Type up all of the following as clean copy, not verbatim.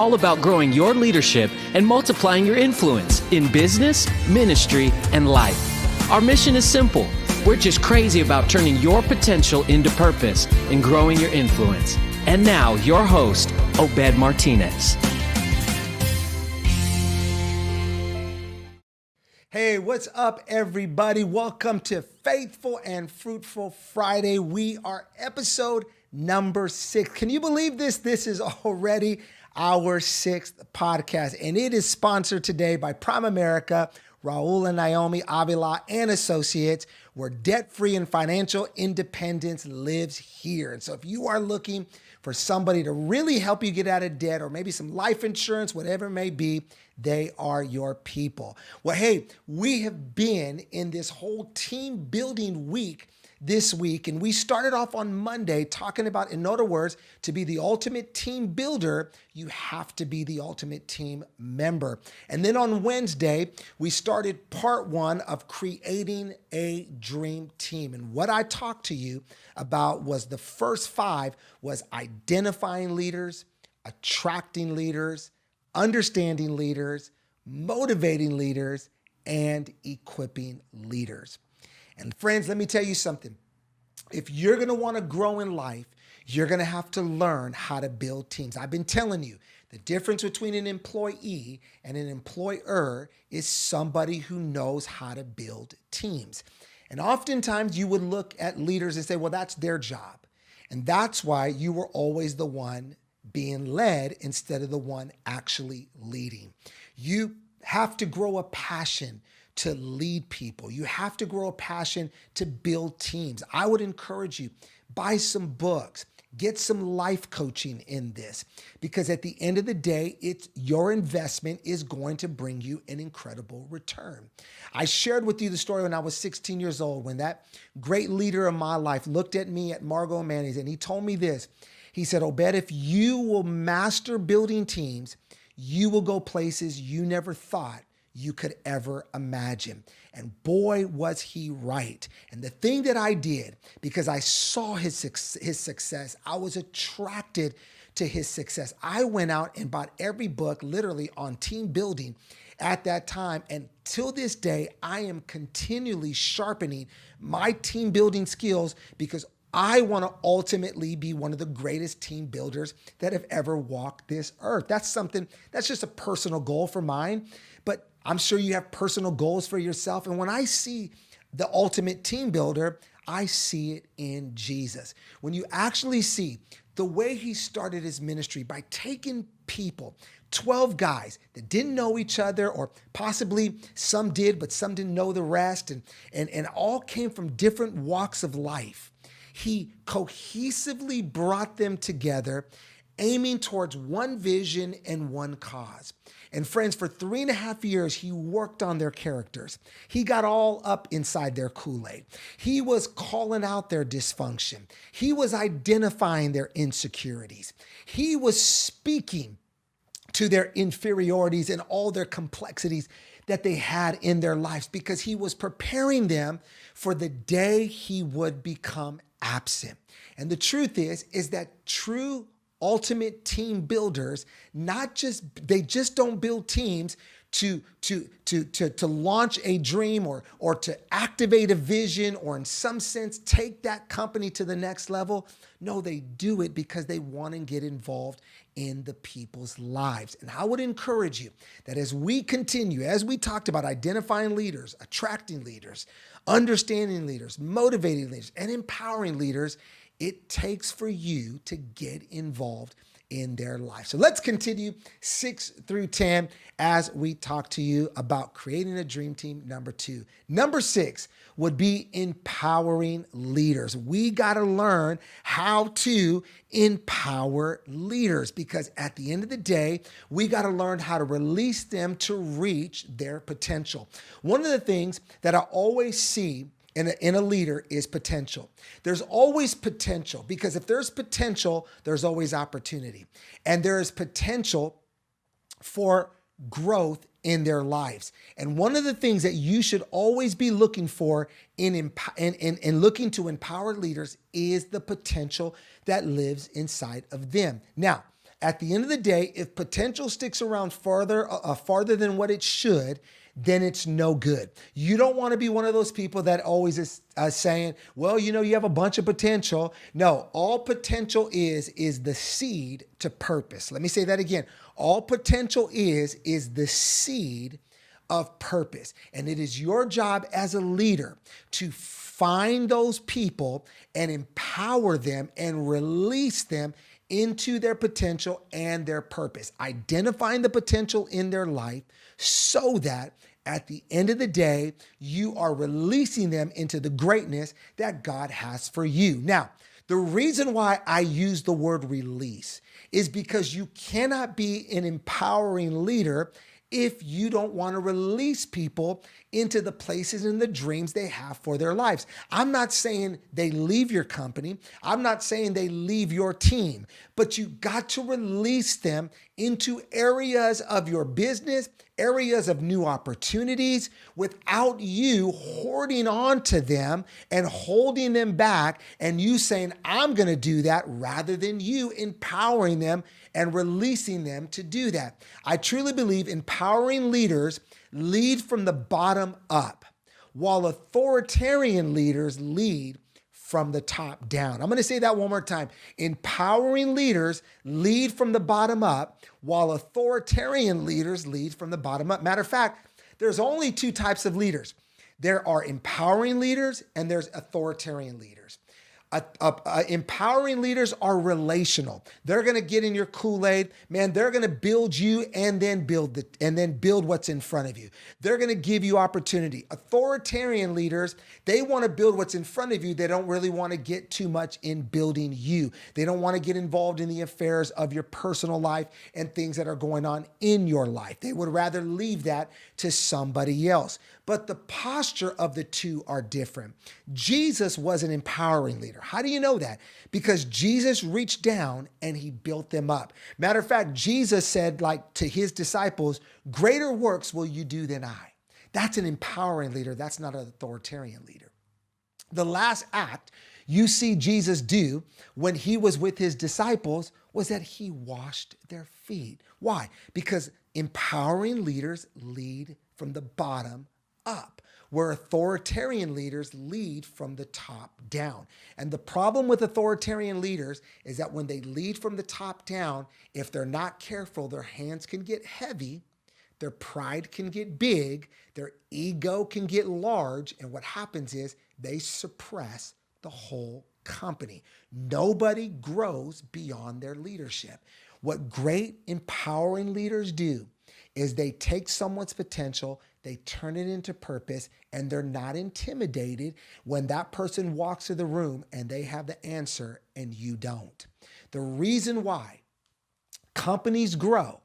all about growing your leadership and multiplying your influence in business, ministry, and life. Our mission is simple. We're just crazy about turning your potential into purpose and growing your influence. And now, your host, Obed Martinez. Hey, what's up, everybody? Welcome to Faithful and Fruitful Friday. We are episode number 6. Can you believe this? This is already our 6th podcast, and it is sponsored today by Prime America, Raul and Naomi Avila and Associates, where debt-free and financial independence lives here. And so if you are looking for somebody to really help you get out of debt, or maybe some life insurance, whatever it may be, they are your people. Well, hey, we have been in this whole team building week this week, and we started off on Monday talking about, in other words, to be the ultimate team builder, you have to be the ultimate team member. And then on Wednesday, we started part 1 of creating a dream team. And what I talked to you about was the first 5 was identifying leaders, attracting leaders, understanding leaders, motivating leaders, and equipping leaders. And friends, let me tell you something. If you're going to want to grow in life, you're going to have to learn how to build teams. I've been telling you, the difference between an employee and an employer is somebody who knows how to build teams. And oftentimes you would look at leaders and say, well, that's their job. And that's why you were always the one being led instead of the one actually leading. You have to grow a passion to lead people. You have to grow a passion to build teams. I would encourage you, buy some books, get some life coaching in this, because at the end of the day, it's your investment is going to bring you an incredible return. I shared with you the story when I was 16 years old, when that great leader of my life looked at me at Margot Manny's, and he told me this. He said, Obed, if you will master building teams, you will go places you never thought you could ever imagine. And boy, was he right. And the thing that I did, because I saw his success, I was attracted to his success. I went out and bought every book literally on team building at that time. And till this day, I am continually sharpening my team building skills, because I want to ultimately be one of the greatest team builders that have ever walked this earth. That's just a personal goal for mine. But I'm sure you have personal goals for yourself. And when I see the ultimate team builder, I see it in Jesus. When you actually see the way he started his ministry by taking people, 12 guys that didn't know each other, or possibly some did, but some didn't know the rest, and all came from different walks of life. He cohesively brought them together, aiming towards one vision and one cause. And friends, for 3.5 years, he worked on their characters. He got all up inside their Kool-Aid. He was calling out their dysfunction. He was identifying their insecurities. He was speaking to their inferiorities and all their complexities that they had in their lives, because he was preparing them for the day he would become absent. And the truth is that true ultimate team builders, they just don't build teams to launch a dream or to activate a vision, or in some sense take that company to the next level. No, they do it because they want to get involved in the people's lives. And I would encourage you that as we continue, as we talked about identifying leaders, attracting leaders, understanding leaders, motivating leaders, and empowering leaders, it takes for you to get involved in their life. So let's continue 6 through 10 as we talk to you about creating a dream team. Number 2. Number 6 would be empowering leaders. We got to learn how to empower leaders, because at the end of the day, we got to learn how to release them to reach their potential. One of the things that I always see in a leader is potential. There's always potential, because if there's potential, there's always opportunity. And there is potential for growth in their lives. And one of the things that you should always be looking for in looking to empower leaders is the potential that lives inside of them. Now, At the end of the day, if potential sticks around farther than what it should, then it's no good. You don't want to be one of those people that always is saying, well, you have a bunch of potential. No, all potential is the seed to purpose. Let me say that again. All potential is the seed of purpose. And it is your job as a leader to find those people and empower them and release them into their potential and their purpose, identifying the potential in their life so that at the end of the day, you are releasing them into the greatness that God has for you. Now, the reason why I use the word release is because you cannot be an empowering leader if you don't want to release people into the places and the dreams they have for their lives. I'm not saying they leave your company. I'm not saying they leave your team, but you got to release them into areas of your business, areas of new opportunities without you hoarding on to them and holding them back and you saying, I'm going to do that rather than you empowering them and releasing them to do that. I truly believe empowering leaders lead from the bottom up, while authoritarian leaders lead from the top down. I'm going to say that one more time. Empowering leaders lead from the bottom up, while authoritarian leaders lead from the bottom up. Matter of fact, there's only two types of leaders. There are empowering leaders and there's authoritarian leaders. Empowering leaders are relational. They're going to get in your Kool-Aid, man. They're going to build you and then build what's in front of you. They're going to give you opportunity. Authoritarian leaders, they want to build what's in front of you. They don't really want to get too much in building you. They don't want to get involved in the affairs of your personal life and things that are going on in your life. They would rather leave that to somebody else. But the posture of the two are different. Jesus was an empowering leader. How do you know that? Because Jesus reached down and he built them up. Matter of fact, Jesus said, like to his disciples, greater works will you do than I. That's an empowering leader. That's not an authoritarian leader. The last act you see Jesus do when he was with his disciples was that he washed their feet. Why? Because empowering leaders lead from the bottom up, where authoritarian leaders lead from the top down. And the problem with authoritarian leaders is that when they lead from the top down, if they're not careful, their hands can get heavy, their pride can get big, their ego can get large, and what happens is they suppress the whole company. Nobody grows beyond their leadership. What great empowering leaders do is they take someone's potential, they turn it into purpose, and they're not intimidated when that person walks to the room and they have the answer and you don't. The reason why companies grow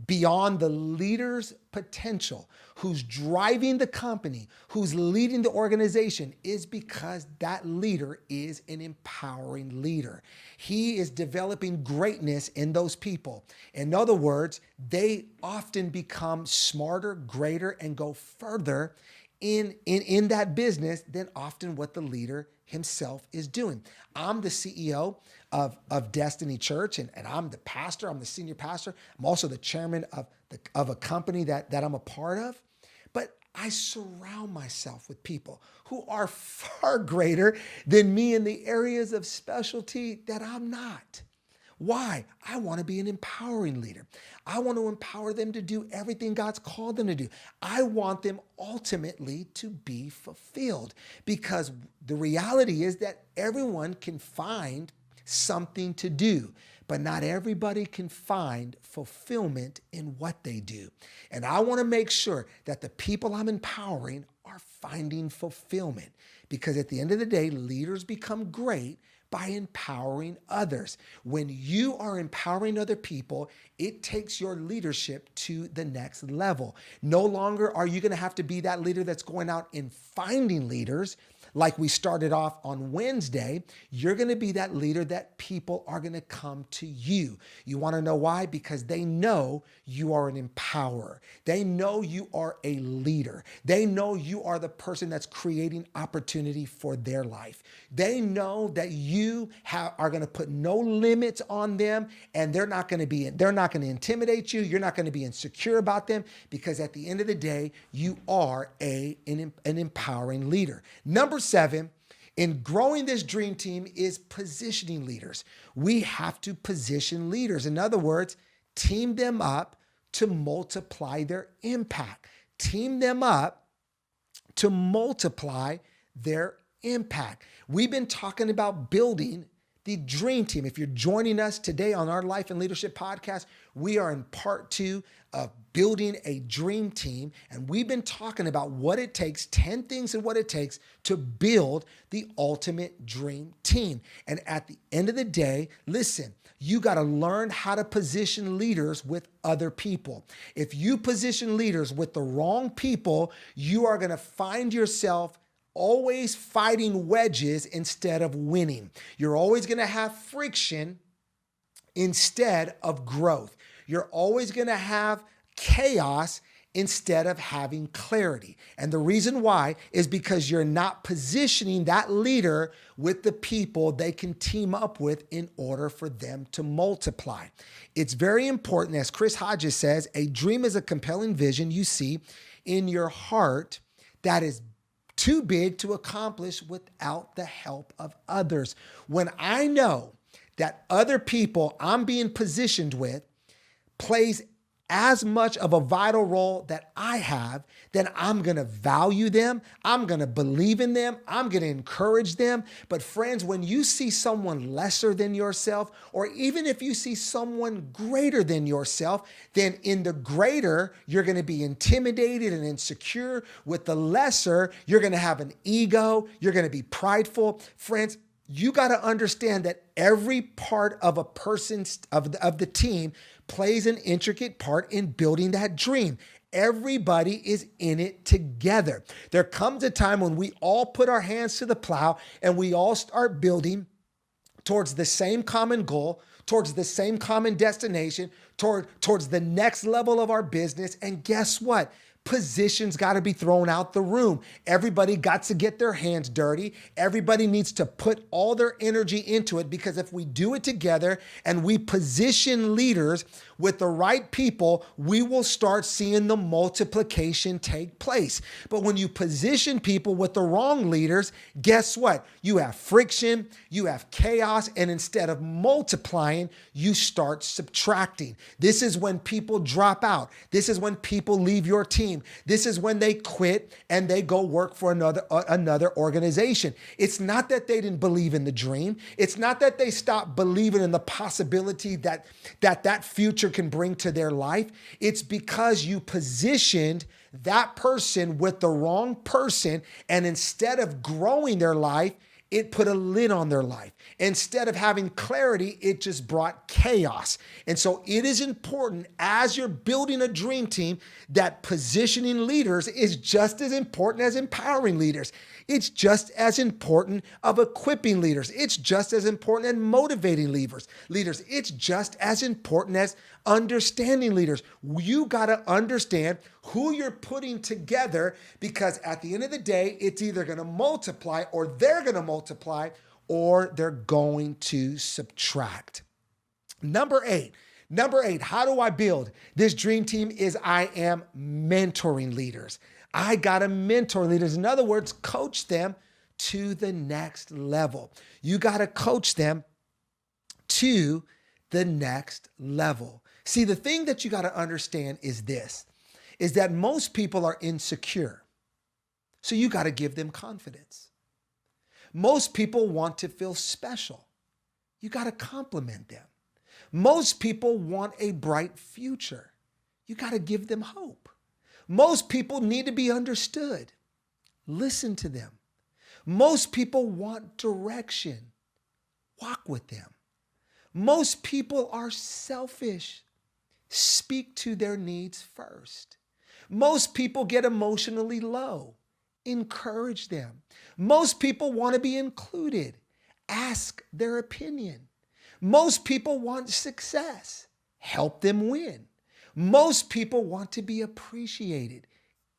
beyond the leader's potential, who's driving the company, who's leading the organization, is because that leader is an empowering leader. He is developing greatness in those people. In other words, they often become smarter, greater, and go further in that business than often what the leader himself is doing. I'm the CEO of Destiny Church, and I'm the pastor. I'm the senior pastor. I'm also the chairman of a company that I'm a part of. But I surround myself with people who are far greater than me in the areas of specialty that I'm not. Why? I want to be an empowering leader. I want to empower them to do everything God's called them to do. I want them ultimately to be fulfilled, because the reality is that everyone can find something to do, but not everybody can find fulfillment in what they do. And I want to make sure that the people I'm empowering are finding fulfillment, because at the end of the day, leaders become great by empowering others. When you are empowering other people, it takes your leadership to the next level. No longer are you going to have to be that leader that's going out and finding leaders. like we started off on Wednesday, you're going to be that leader that people are going to come to you. You want to know why? Because they know you are an empowerer. They know you are a leader. They know you are the person that's creating opportunity for their life. They know that you are going to put no limits on them, and they're not going to intimidate you. You're not going to be insecure about them, because at the end of the day, you are an empowering leader. Number 7, in growing this dream team is positioning leaders. We have to position leaders. In other words, team them up to multiply their impact. Team them up to multiply their impact. We've been talking about building the dream team. If you're joining us today on our Life and Leadership podcast, we are in part 2 of building a dream team. And we've been talking about what it takes, 10 things and what it takes to build the ultimate dream team. And at the end of the day, listen, you got to learn how to position leaders with other people. If you position leaders with the wrong people, you are going to find yourself always fighting wedges instead of winning. You're always going to have friction instead of growth. You're always going to have chaos instead of having clarity. And the reason why is because you're not positioning that leader with the people they can team up with in order for them to multiply. It's very important, as Chris Hodges says, a dream is a compelling vision you see in your heart that is too big to accomplish without the help of others. When I know that other people I'm being positioned with plays as much of a vital role that I have, then I'm going to value them. I'm going to believe in them. I'm going to encourage them. But friends, when you see someone lesser than yourself, or even if you see someone greater than yourself, then in the greater, you're going to be intimidated and insecure. With the lesser, you're going to have an ego. You're going to be prideful. Friends, you got to understand that every part of a person's of the team plays an intricate part in building that dream. Everybody is in it together. There comes a time when we all put our hands to the plow and we all start building towards the same common goal, towards the same common destination, towards the next level of our business. And guess what? Positions got to be thrown out the room. Everybody got to get their hands dirty. Everybody needs to put all their energy into it, because if we do it together and we position leaders with the right people, we will start seeing the multiplication take place. But when you position people with the wrong leaders, guess what? You have friction, you have chaos, and instead of multiplying, you start subtracting. This is when people drop out. This is when people leave your team. This is when they quit and they go work for another organization. It's not that they didn't believe in the dream. It's not that they stopped believing in the possibility that future can bring to their life. It's because you positioned that person with the wrong person, and instead of growing their life, it put a lid on their life. Instead of having clarity, it just brought chaos. And so it is important, as you're building a dream team, that positioning leaders is just as important as empowering leaders. It's just as important of equipping leaders. It's just as important as motivating leaders. It's just as important as understanding leaders. You got to understand who you're putting together, because at the end of the day, it's either going to multiply, or they're going to multiply, or they're going to subtract. Number eight, how do I build this dream team? Is I am mentoring leaders. I got to mentor leaders. In other words, coach them to the next level. You got to coach them to the next level. See, the thing that you got to understand is this, is that most people are insecure. So you got to give them confidence. Most people want to feel special. You got to compliment them. Most people want a bright future. You got to give them hope. Most people need to be understood. Listen to them. Most people want direction. Walk with them. Most people are selfish. Speak to their needs first. Most people get emotionally low. encourage them. Most people want to be included. Ask their opinion. Most people want success. Help them win. Most people want to be appreciated.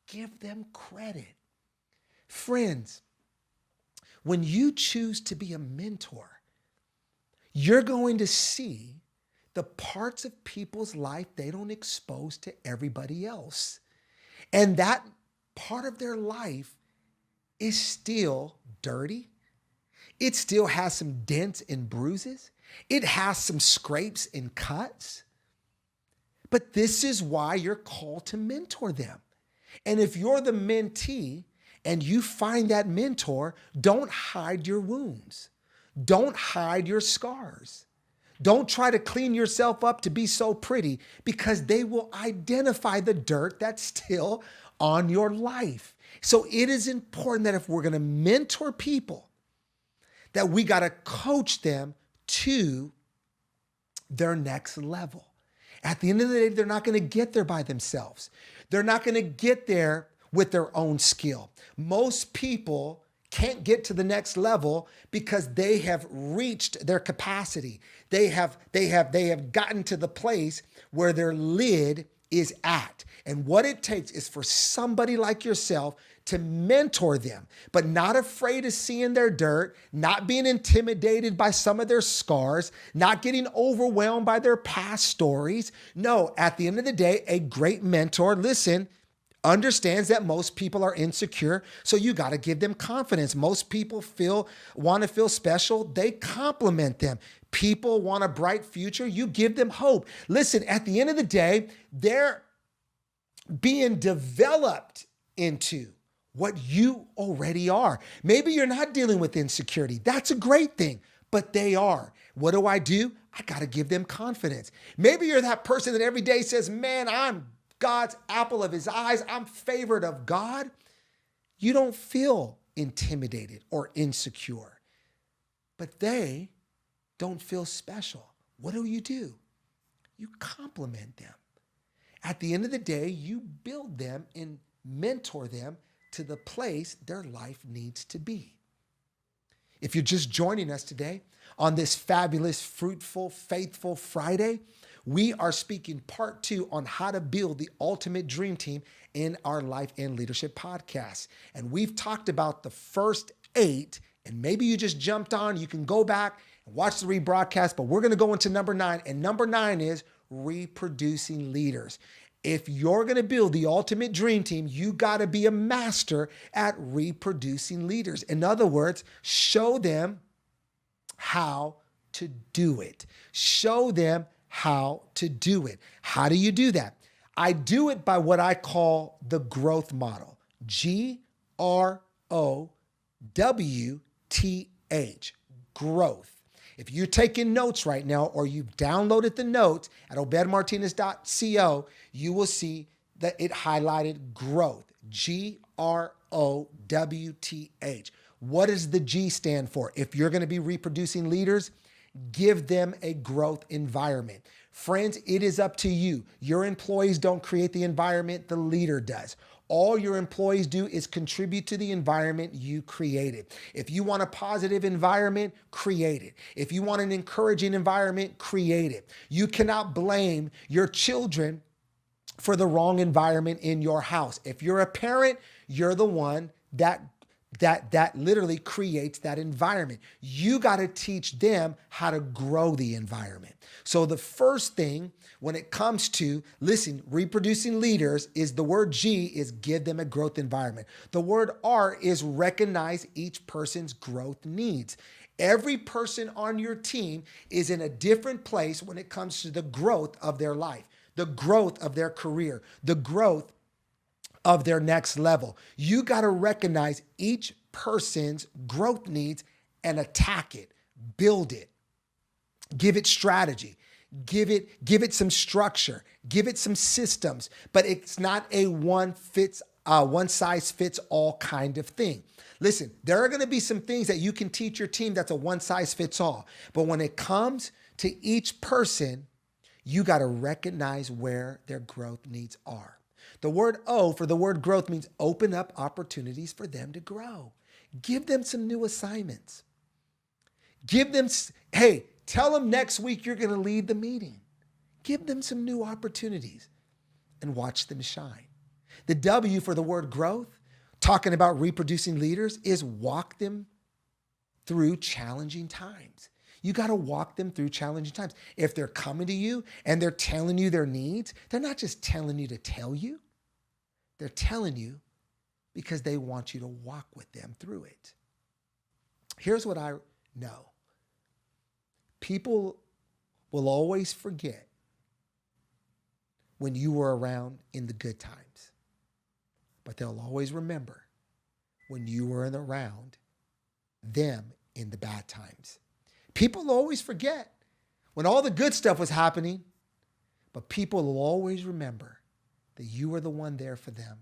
Give them credit. Friends, when you choose to be a mentor, you're going to see the parts of people's life they don't expose to everybody else. And that part of their life is still dirty. It still has some dents and bruises. It has some scrapes and cuts. But this is why you're called to mentor them. And if you're the mentee and you find that mentor, don't hide your wounds. Don't hide your scars. Don't try to clean yourself up to be so pretty, because they will identify the dirt that's still on your life. So it is important that if we're going to mentor people, that we got to coach them to their next level. At the end of the day, they're not going to get there by themselves. They're not going to get there with their own skill. Most people can't get to the next level because they have reached their capacity. They have gotten to the place where their lid is at. And what it takes is for somebody like yourself to mentor them, but not afraid of seeing their dirt, not being intimidated by some of their scars, not getting overwhelmed by their past stories. No, at the end of the day, a great mentor, listen, understands that most people are insecure, so you got to give them confidence. Most people want to feel special. They compliment them. People want a bright future. You give them hope. Listen, at the end of the day, they're being developed into what you already are. Maybe you're not dealing with insecurity. That's a great thing, but they are. What do? I got to give them confidence. Maybe you're that person that every day says, man, I'm God's apple of his eyes. I'm favored of God. You don't feel intimidated or insecure, but they don't feel special. What do? You compliment them. At the end of the day, you build them and mentor them to the place their life needs to be. If you're just joining us today on this fabulous, fruitful, faithful Friday, we are speaking part 2 on how to build the ultimate dream team in our Life and Leadership podcast. And we've talked about the first 8, and maybe you just jumped on. You can go back and watch the rebroadcast, but we're going to go into number 9. And number 9 is reproducing leaders. If you're going to build the ultimate dream team, you got to be a master at reproducing leaders. In other words, show them how to do it. Show them how to do it. How do you do that? I do it by what I call the growth model. GROWTH, growth. If you're taking notes right now, or you've downloaded the notes at obedmartinez.co, you will see that it highlighted growth, GROWTH. What does the G stand for? If you're going to be reproducing leaders, give them a growth environment. Friends, it is up to you. Your employees don't create the environment, the leader does. All your employees do is contribute to the environment you created. If you want a positive environment, create it. If you want an encouraging environment, create it. You cannot blame your children for the wrong environment in your house. If you're a parent, you're the one that literally creates that environment. You got to teach them how to grow the environment. So the first thing when it comes to, listen, reproducing leaders is the word G is give them a growth environment. The word R is recognize each person's growth needs. Every person on your team is in a different place when it comes to the growth of their life, the growth of their career, the growth of their next level. You got to recognize each person's growth needs and attack it, build it, give it strategy, give it some structure, give it some systems, but it's not a one size fits all kind of thing. Listen, there are going to be some things that you can teach your team that's a one size fits all, but when it comes to each person, you got to recognize where their growth needs are. The word O for the word growth means open up opportunities for them to grow. Give them some new assignments. Tell them next week you're going to lead the meeting. Give them some new opportunities and watch them shine. The W for the word growth, talking about reproducing leaders, is walk them through challenging times. You got to walk them through challenging times. If they're coming to you and they're telling you their needs, they're not just telling you to tell you. They're telling you because they want you to walk with them through it. Here's what I know. People will always forget when you were around in the good times, but they'll always remember when you were around them in the bad times. People always forget when all the good stuff was happening, but people will always remember that you were the one there for them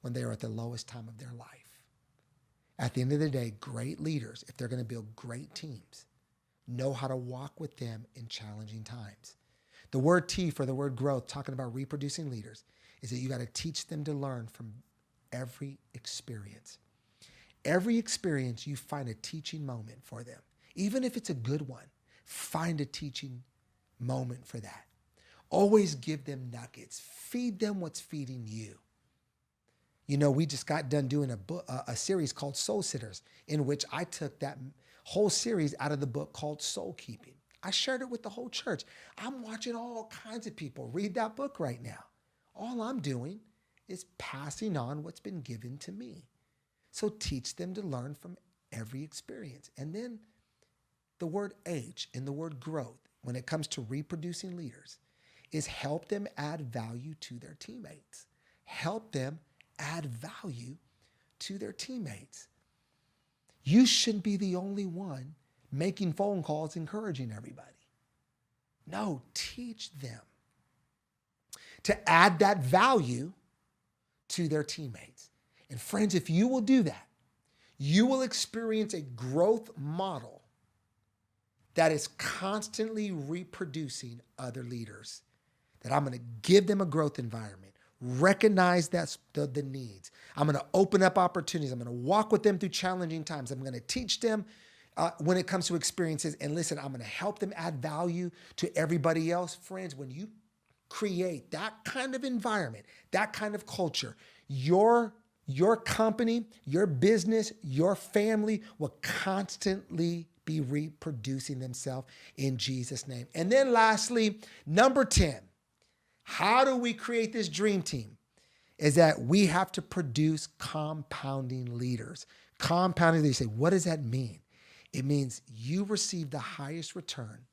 when they were at the lowest time of their life. At the end of the day, great leaders, if they're going to build great teams, know how to walk with them in challenging times. The word T for the word growth, talking about reproducing leaders, is that you got to teach them to learn from every experience. Every experience, you find a teaching moment for them. Even if it's a good one, find a teaching moment for that. Always give them nuggets. Feed them what's feeding you. You know, we just got done doing a series called Soul Sitters, in which I took that whole series out of the book called Soul Keeping. I shared it with the whole church. I'm watching all kinds of people read that book right now. All I'm doing is passing on what's been given to me. So teach them to learn from every experience. And then the word H in the word growth, when it comes to reproducing leaders, is help them add value to their teammates. Help them add value to their teammates. You shouldn't be the only one making phone calls, encouraging everybody. No, teach them to add that value to their teammates. And friends, if you will do that, you will experience a growth model that is constantly reproducing other leaders. That I'm going to give them a growth environment, recognize that's the needs. I'm going to open up opportunities. I'm going to walk with them through challenging times. I'm going to teach them when it comes to experiences. And listen, I'm going to help them add value to everybody else. Friends, when you create that kind of environment, that kind of culture, your company, your business, your family will constantly be reproducing themselves in Jesus' name. And then lastly, number 10, how do we create this dream team? Is that we have to produce compounding leaders. Compounding leaders. You say, what does that mean? It means you receive the highest return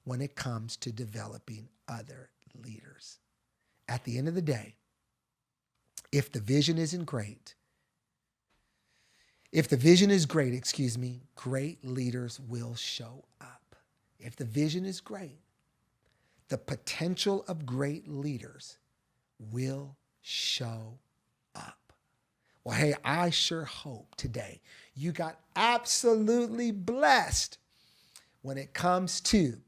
when it comes to developing other leaders. At the end of the day, if the vision isn't great, great leaders will show up. If the vision is great, the potential of great leaders will show up. Well, hey, I sure hope today you got absolutely blessed when it comes to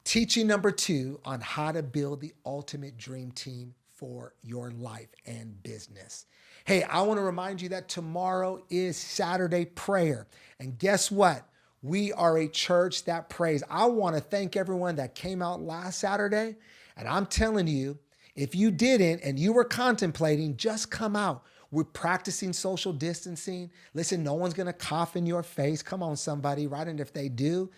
teaching number 2 on how to build the ultimate dream team for your life and business. Hey, I want to remind you that tomorrow is Saturday prayer. And guess what? We are a church that prays. I want to thank everyone that came out last Saturday. And I'm telling you, if you didn't and you were contemplating, just come out. We're practicing social distancing. Listen, no one's going to cough in your face. Come on, somebody, right? And if they do,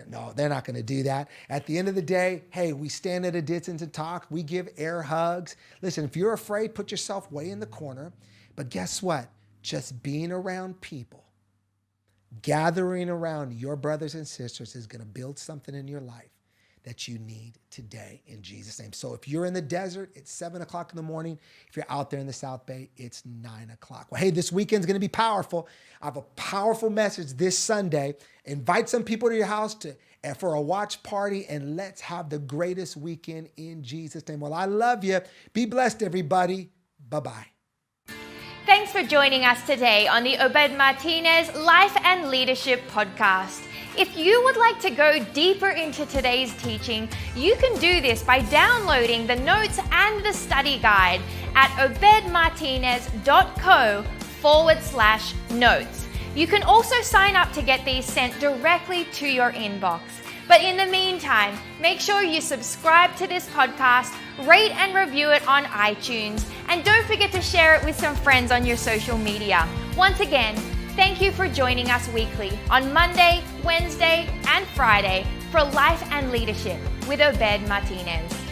no, they're not going to do that. At the end of the day, hey, we stand at a distance and talk. We give air hugs. Listen, if you're afraid, put yourself way in the corner. But guess what? Just being around people, gathering around your brothers and sisters is going to build something in your life that you need today in Jesus' name. So if you're in the desert, it's 7 o'clock in the morning. If you're out there in the South Bay, it's 9 o'clock. Well, hey, this weekend's going to be powerful. I have a powerful message this Sunday. Invite some people to your house for a watch party, and let's have the greatest weekend in Jesus' name. Well, I love you. Be blessed, everybody. Bye-bye. Thanks for joining us today on the Obed Martinez Life and Leadership Podcast. If you would like to go deeper into today's teaching, you can do this by downloading the notes and the study guide at obedmartinez.co/notes. You can also sign up to get these sent directly to your inbox. But in the meantime, make sure you subscribe to this podcast, rate and review it on iTunes, and don't forget to share it with some friends on your social media. Once again, thank you for joining us weekly on Monday, Wednesday, and Friday for Life and Leadership with Obed Martinez.